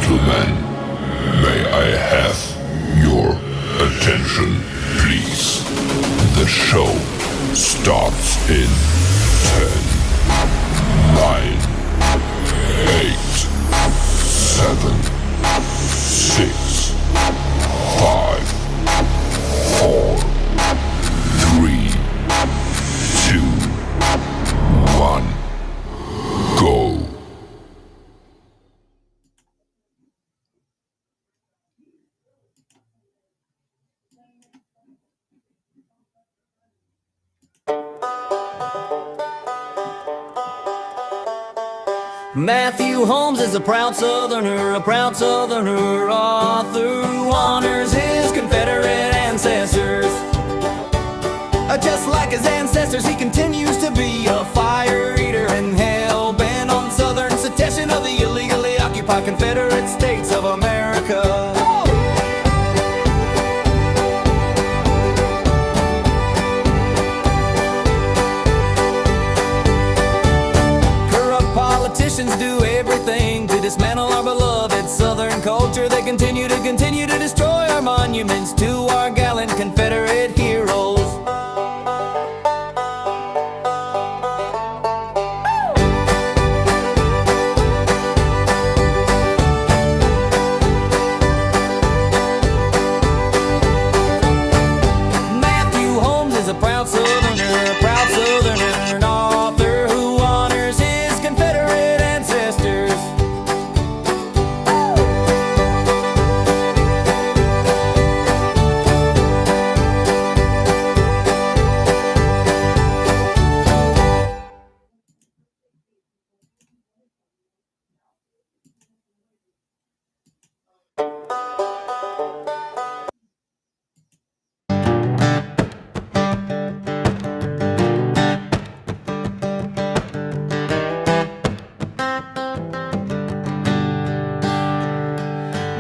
gentlemen, may I have your attention, please? The show starts in 10, 9, 8, 7, 6, 5, 4, 3, 2, 1, go. Matthew Holmes is a proud southerner, author who honors his Confederate ancestors. Just like his ancestors, he continues to be a fire eater and hell-bent on southern secession of the illegally occupied Confederate States of America. Politicians do everything to dismantle our beloved Southern culture. They continue to destroy our monuments to our gallant Confederate heroes. Matthew Holmes is a proud southerner, an author who honors his Confederate ancestors.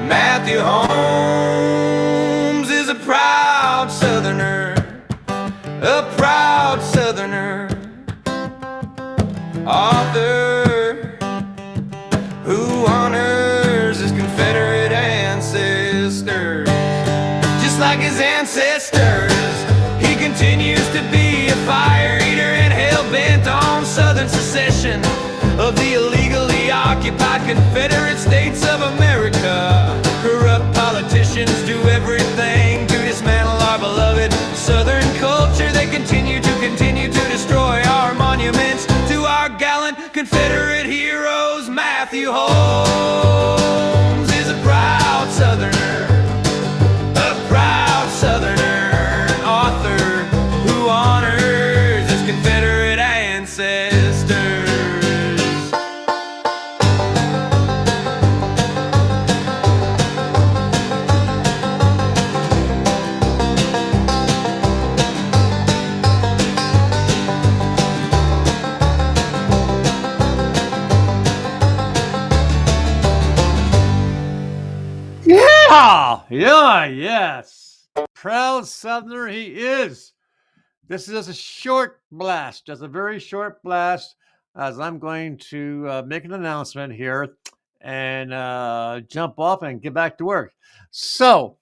Matthew Holmes is a proud southerner, author who honors his Confederate ancestors. Just like his ancestors, he continues to be a fire eater and hell-bent on southern secession of the illegally occupied Confederate States of America. Corrupt politicians do everything to dismantle our beloved Southern culture. They continue to destroy our monuments to our gallant Confederate heroes. Matthew Holmes is a proud Southerner, an author who honors his Confederate ancestors. Yes. Proud Southerner he is. This is just a short blast, just a very short blast, as I'm going to make an announcement here and jump off and get back to work. So,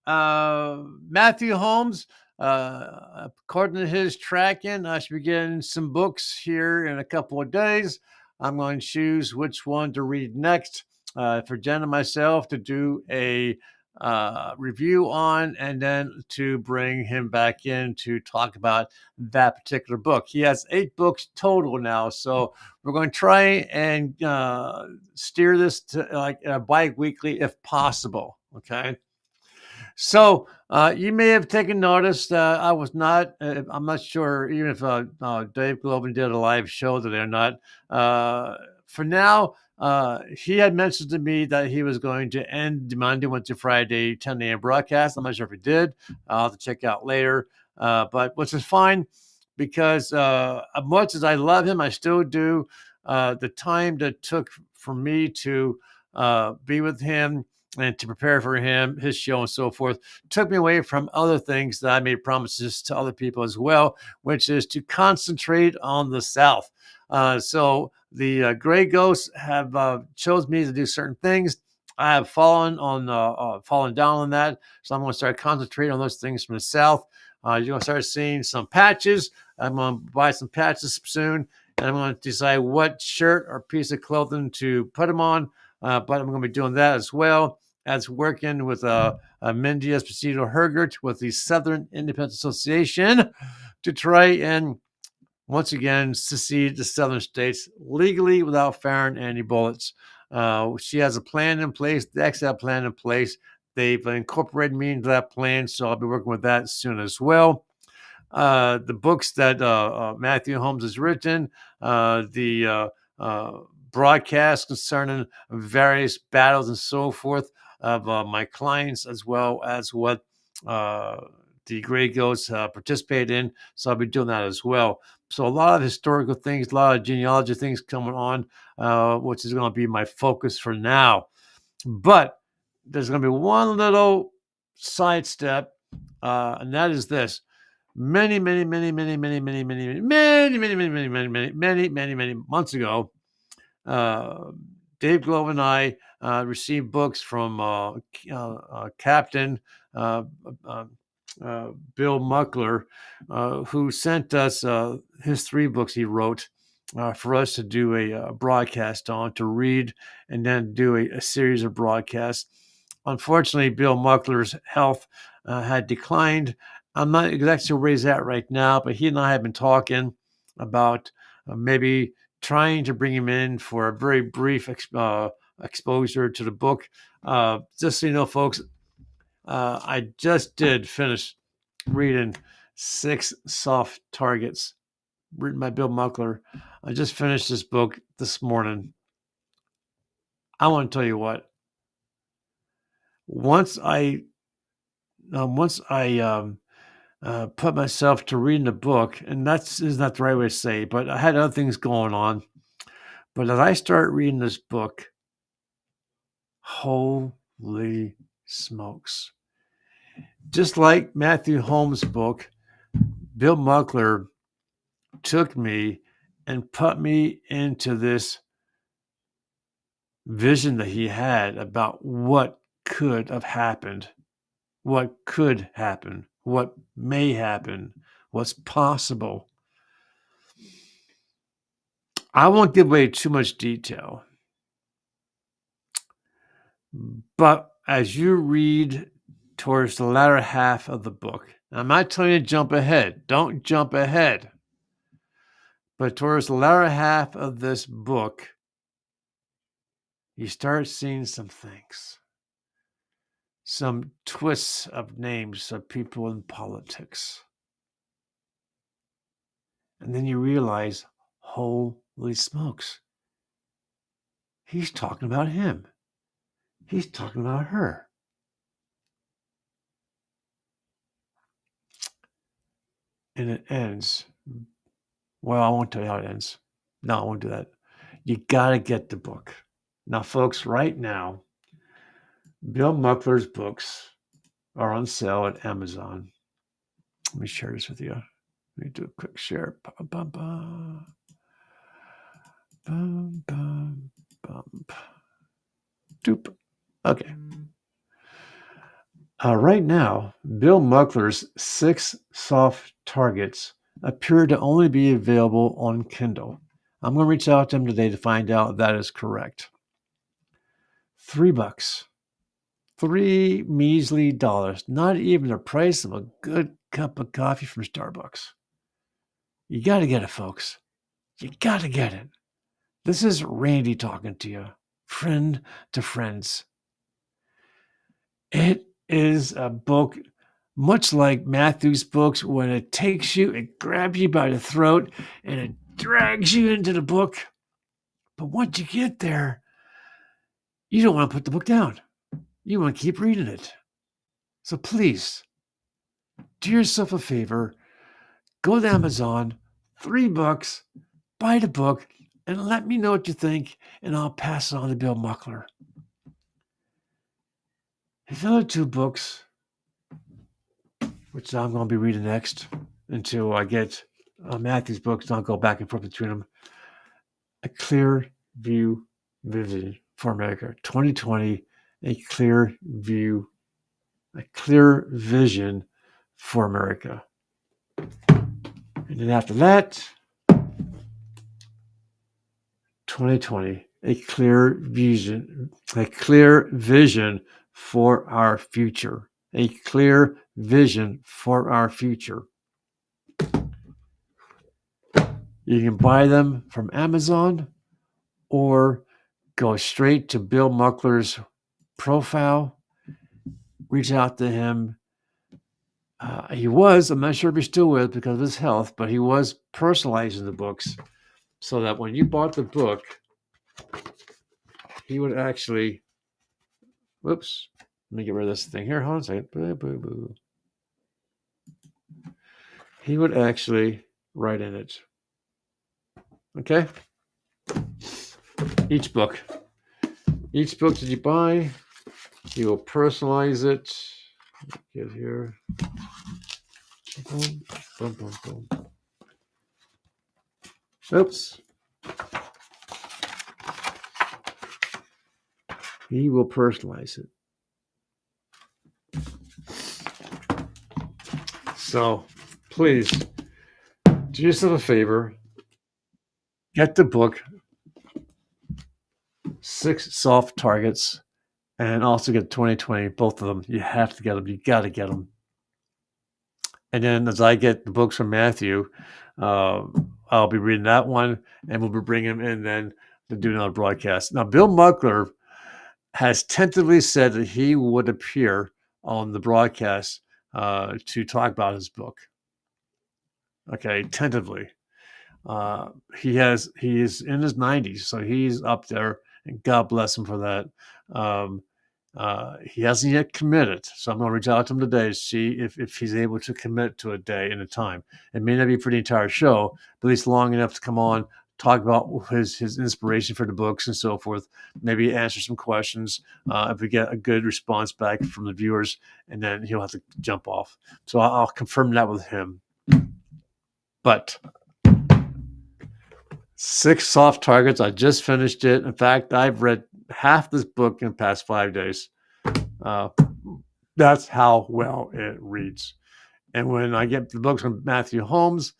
Matthew Holmes, according to his tracking, I should be getting some books here in a couple of days. I'm going to choose which one to read next for Jen and myself to do a review on, and then to bring him back in to talk about that particular book. He has 8 books total now, so we're going to try and steer this to like bi-weekly if possible. Okay. So you may have taken notice that I was not, I'm not sure even if Dave Globin did a live show today or not. For now, he had mentioned to me that he was going to end the Monday, Wednesday, Friday 10 a.m. broadcast. I'm not sure if he did. I'll have to check out later. But which is fine because as much as I love him, I still do. The time that took for me to be with him and to prepare for him, his show and so forth, took me away from other things that I made promises to other people as well, which is to concentrate on the South. So the Gray Ghosts have chose me to do certain things, I have fallen down on that. So I'm going to start concentrating on those things from the south. You're going to start seeing some patches. I'm going to buy some patches soon, and I'm going to decide what shirt or piece of clothing to put them on. But I'm going to be doing that as well as working with Mindy Esposito Hergert with the Southern Independent Association to try and once again secede the southern states legally without firing any bullets. She has a plan in place. The exit plan in place. They've incorporated me into that plan, so I'll be working with that soon as well. The books that Matthew Holmes has written, the broadcasts concerning various battles and so forth of my clients, as well as what the Grey Ghosts participate in. So I'll be doing that as well. So a lot of historical things, a lot of genealogy things coming on, which is going to be my focus for now. But there's going to be one little sidestep, and that is this. Many months ago, Dave Glover and I received books from Captain Bill Muckler, who sent us his 3 books he wrote for us to do a broadcast on, to read, and then do a series of broadcasts. Unfortunately, Bill Muckler's health had declined. I'm not exactly sure where he's at right now, but he and I have been talking about maybe trying to bring him in for a very brief exposure to the book. Just so you know, folks, I just did finish reading 6 Soft Targets, written by Bill Muckler. I just finished this book this morning. I want to tell you what. Once I put myself to reading the book, and that's is not the right way to say, but I had other things going on. But as I start reading this book, holy smokes. Just like Matthew Holmes' book, Bill Muckler took me and put me into this vision that he had about what could have happened, what could happen, what may happen, what's possible. I won't give away too much detail, but as you read towards the latter half of the book, I'm not telling you to jump ahead. Don't jump ahead. But towards the latter half of this book, you start seeing some things, some twists of names of people in politics. And then you realize, holy smokes, he's talking about him. He's talking about her. And it ends. Well, I won't tell you how it ends. No, I won't do that. You got to get the book. Now, folks, right now, Bill Muckler's books are on sale at Amazon. Let me share this with you. Let me do a quick share. Bum, bum, bum. Bum, bum, bum. Doop. Okay. Right now, Bill Muckler's 6 Soft Targets appear to only be available on Kindle. I'm going to reach out to him today to find out if that is correct. $3. $3 measly dollars. Not even the price of a good cup of coffee from Starbucks. You got to get it, folks. You got to get it. This is Randy talking to you, friend to friends. It is a book much like Matthew's books. When it takes you, it grabs you by the throat and it drags you into the book. But once you get there, you don't want to put the book down. You want to keep reading it. So please, do yourself a favor. Go to Amazon, $3, buy the book, and let me know what you think, and I'll pass it on to Bill Muckler. His other 2 books, which I'm going to be reading next until I get Matthew's books, and I'll go back and forth between them. A Clear View Vision for America, 2020, a clear view, a clear vision for America. And then after that, 2020, a clear vision for our future. A clear vision for our future. You can buy them from Amazon or go straight to Bill Muckler's profile. Reach out to him. I'm not sure if he still is because of his health, but he was personalizing the books so that when you bought the book, he would actually, whoops, let me get rid of this thing here. Hold on a second. Boo, boo, boo. He would actually write in it. Okay? Each book that you buy, he will personalize it. Get here. Boom, boom, boom, boom. Oops. He will personalize it. So please do yourself a favor. Get the book, 6 Soft Targets, and also get 2020, both of them. You have to get them. You got to get them. And then as I get the books from Matthew, I'll be reading that one, and we'll be bringing him in then to do another broadcast. Now, Bill Muckler has tentatively said that he would appear on the broadcast to talk about his book. Okay, tentatively. He is in his 90s, so he's up there, and God bless him for that. He hasn't yet committed, so I'm going to reach out to him today to see if he's able to commit to a day and a time. It may not be for the entire show, but at least long enough to come on, talk about his inspiration for the books and so forth, maybe answer some questions if we get a good response back from the viewers, and then he'll have to jump off. So I'll confirm that with him. But 6 Soft Targets, I just finished it. In fact, I've read half this book in the past 5 days. That's how well it reads. And when I get the books from Matthew Holmes,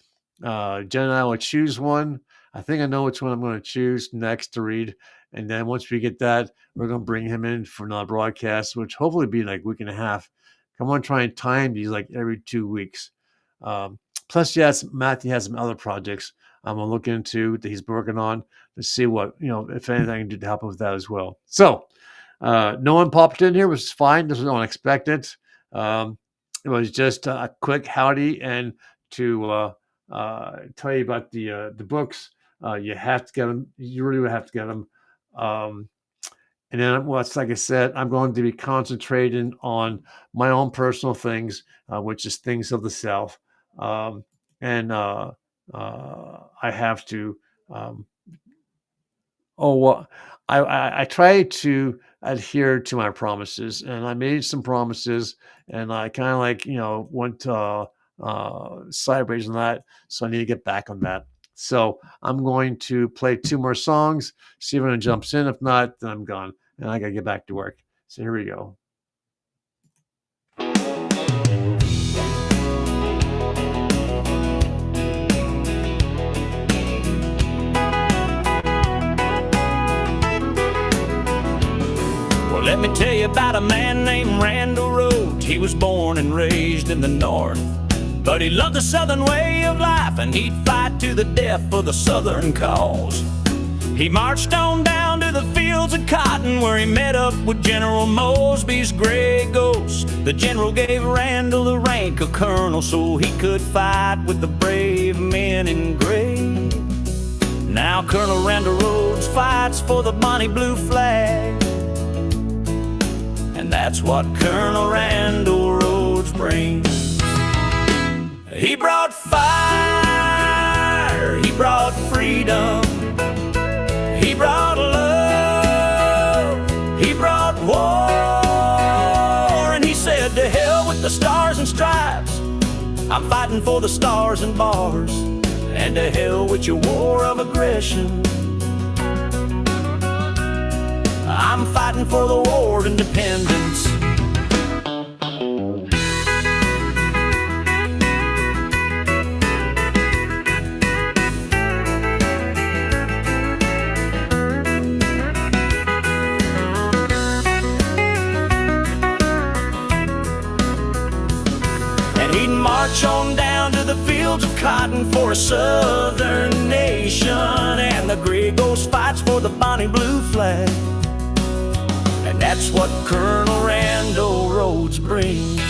Jen and I will choose one. I think I know which one I'm going to choose next to read. And then once we get that, we're going to bring him in for another broadcast, which hopefully be like a week and a half. I'm going to try and time these like every 2 weeks. Plus, yes, Matthew has some other projects I'm going to look into that he's working on to see what, if anything I can do to help him with that as well. So, no one popped in here, which is fine. This was unexpected. It was just a quick howdy and to tell you about the books. You have to get them. You really would have to get them. And then, like I said, I'm going to be concentrating on my own personal things, which is things of the South. I have to. I try to adhere to my promises, and I made some promises, and I kind of went sideways on that, so I need to get back on that. So I'm going to play 2 more songs, see if anyone jumps in. If not, then I'm gone, and I got to get back to work. So here we go. Let me tell you about a man named Randall Rhodes. He was born and raised in the North, but he loved the Southern way of life, and he'd fight to the death for the Southern cause. He marched on down to the fields of cotton, where he met up with General Mosby's gray ghost. The general gave Randall the rank of colonel so he could fight with the brave men in gray. Now Colonel Randall Rhodes fights for the bonnie blue flag, and that's what Colonel Randall Rhodes brings. He brought fire, he brought freedom, he brought love, he brought war. And he said, to hell with the stars and stripes, I'm fighting for the stars and bars, and to hell with your war of aggression, I'm I'm fighting for the war of independence. He'd march on down to the fields of cotton for a southern nation, and the gray ghost fights for the bonnie blue flag, and that's what Colonel Randall Rhodes brings.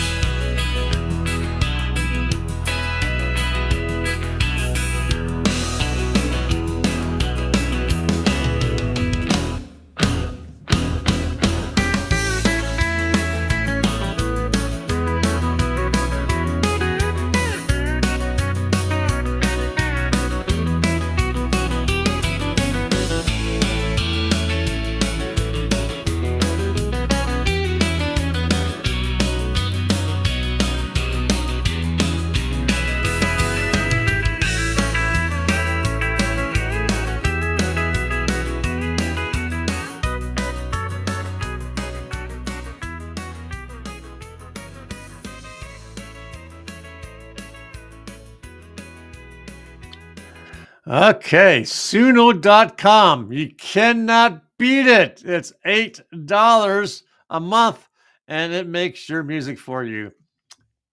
Okay, Suno.com. You cannot beat it. It's $8 a month, and it makes your music for you.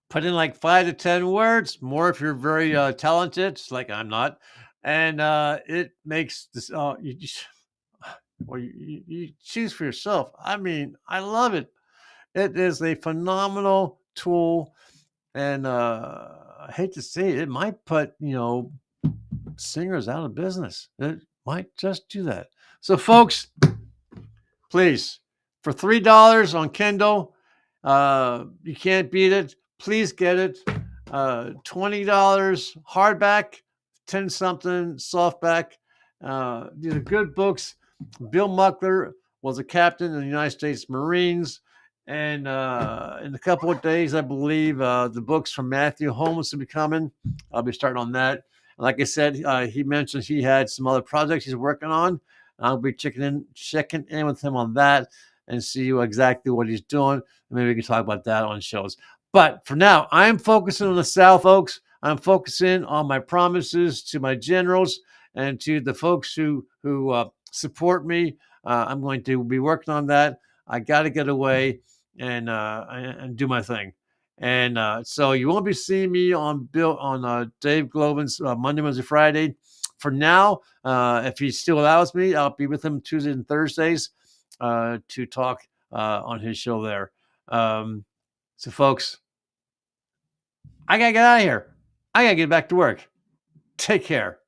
Put in like 5 to 10 words, more if you're very talented, like I'm not, and it makes this. Well, you choose for yourself. I mean, I love it. It is a phenomenal tool, and I hate to say it, it might put singers out of business. It might just do that. So, folks, please, for $3 on Kindle, you can't beat it. Please get it. $20 hardback, 10 something softback. These are good books. Bill Muckler was a captain in the United States Marines. And in a couple of days, I believe the books from Matthew Holmes will be coming. I'll be starting on that. Like I said, he mentioned he had some other projects he's working on. I'll be checking in with him on that and see exactly what he's doing. Maybe we can talk about that on shows. But for now, I'm focusing on the South, folks. I'm focusing on my promises to my generals and to the folks who support me. I'm going to be working on that. I got to get away and do my thing. And so you won't be seeing me on Dave Glovin's Monday, Wednesday, Friday. For now, if he still allows me, I'll be with him Tuesdays and Thursdays to talk on his show there. So, folks, I got to get out of here. I got to get back to work. Take care.